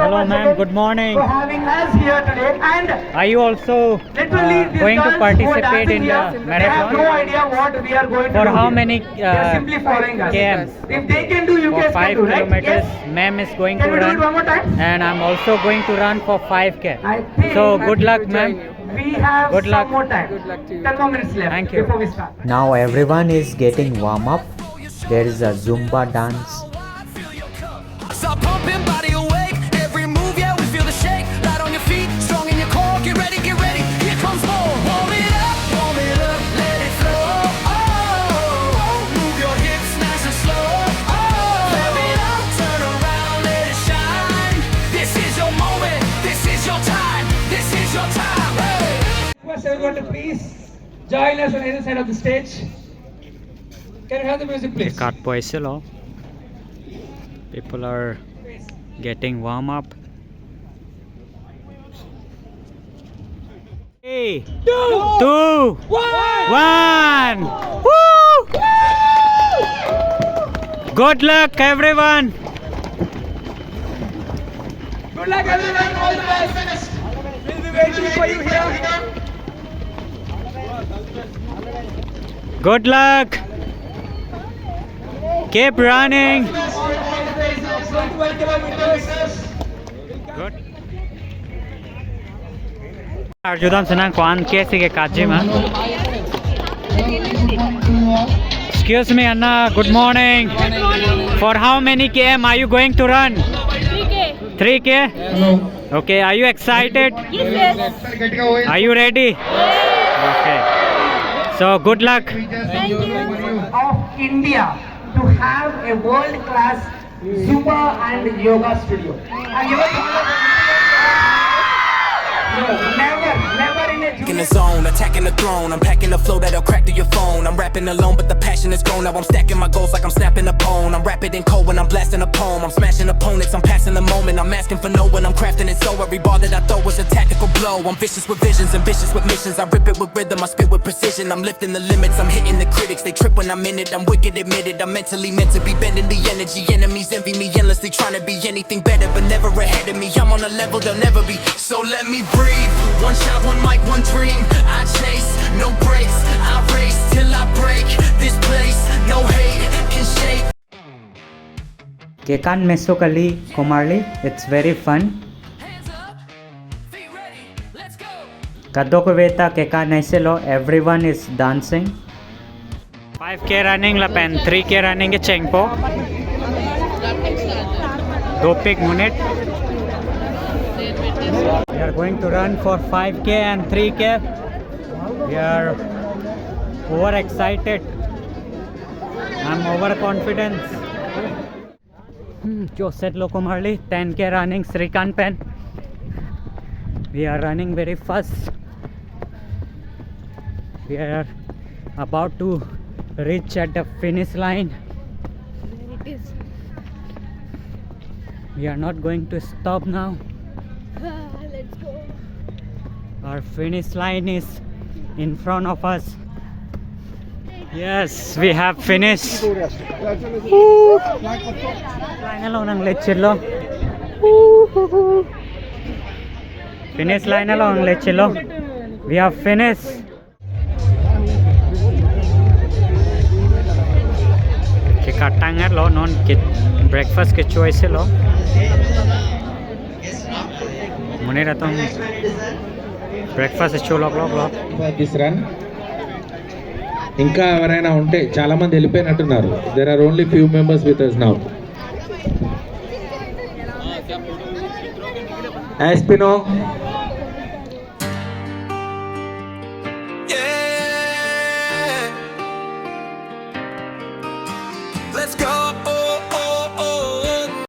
Hello, much ma'am. again Good morning. for having us here today. And Are you also literally, these going to girls who are participate dancing in here, the they have no marathon? idea what we are going to For do how here. many They are simply following us. km? If they can do, you For guys 5 can do, right? kilometers, Yes. ma'am is going Can to we do run, it one more time? and I'm also going to run for 5k. I think So good luck, ma'am. we have Good luck. some more time. 10 more minutes left Thank you. before we start. Now everyone is getting warm up. There is a Zumba dance. Start pumping, body awake. Every move, yeah, we feel the shake. Light on your feet, strong in your core. Get ready, get ready. Here comes more. Warm it up, let it flow. Oh, move your hips nice and slow. Oh, rev it up, turn around, let it shine. This is your moment, this is your time, this is your time. Hey. Request everyone to please join us on either side of the stage. Can you have the music, please? Cut Poisilo. People are getting warm up. 3, 2, 1. Woo! Good luck, everyone. Good luck, everyone. All the best. We'll be waiting for you here. Good luck. Keep running. 21 kilometers. Good. Arjudam Sinan Kwan Kesi ke Kajima. Excuse me, Anna. Good morning. For how many km are you going to run? 3K. 3k? Okay. Are you excited? Yes. Are you ready? Okay. So good luck. Thank you. Of India to have a world-class Zumba and yoga studio. Have you ever thought of it? No, never in a In the zone, attacking the throne. I'm packing the flow that'll crack through your phone. I'm rapping alone, but the passion is grown. Now I'm stacking my goals like I'm snapping a pone. I'm rapid and cold when I'm blasting a poem. I'm smashing opponents, I'm passing the moment. I'm asking for no one, I'm crafting it so every ball that I throw is a tactical blow. I'm vicious with visions, ambitious with missions. I rip it with rhythm, I spit with precision. I'm lifting the limits, I'm hitting the critics. They trip when I'm in it, I'm wicked admitted. I'm mentally meant to be bending the energy. Enemies envy me endlessly, trying to be anything better, but never ahead of me. I'm on a level they'll never be, so let me breathe. One shot, one mic, one dream. I chase, no breaks. I race till I break this place. No hate can shake. Kekan Mesokali Komarli. It's very fun. Hands up, feet ready, let's go. Kadokuveta Kekan Naiselo. Everyone is dancing. 5k running la pen, 3k running ke Chengpo. Dopik Munit. We are going to run for 5k and 3k. We are overexcited. I'm overconfident. Joseph Lokomarli, 10k running Srikanth Pen. We are running very fast. We are about to reach at the finish line. There it is. We are not going to stop now. Let's go. Our finish line is in front of us. Yes, we have finished. Line alone ang lechilo. Finish line alone lechilo. We have finished. Ke katangar lo non ke breakfast ke choice lo. Mune ratong breakfast chulo lo. This run ఇంకా ఎవరైనా ఉంటే చాలా మంది వెళ్ళిపోయినట్టున్నారు. There are only few members with us now. Aspino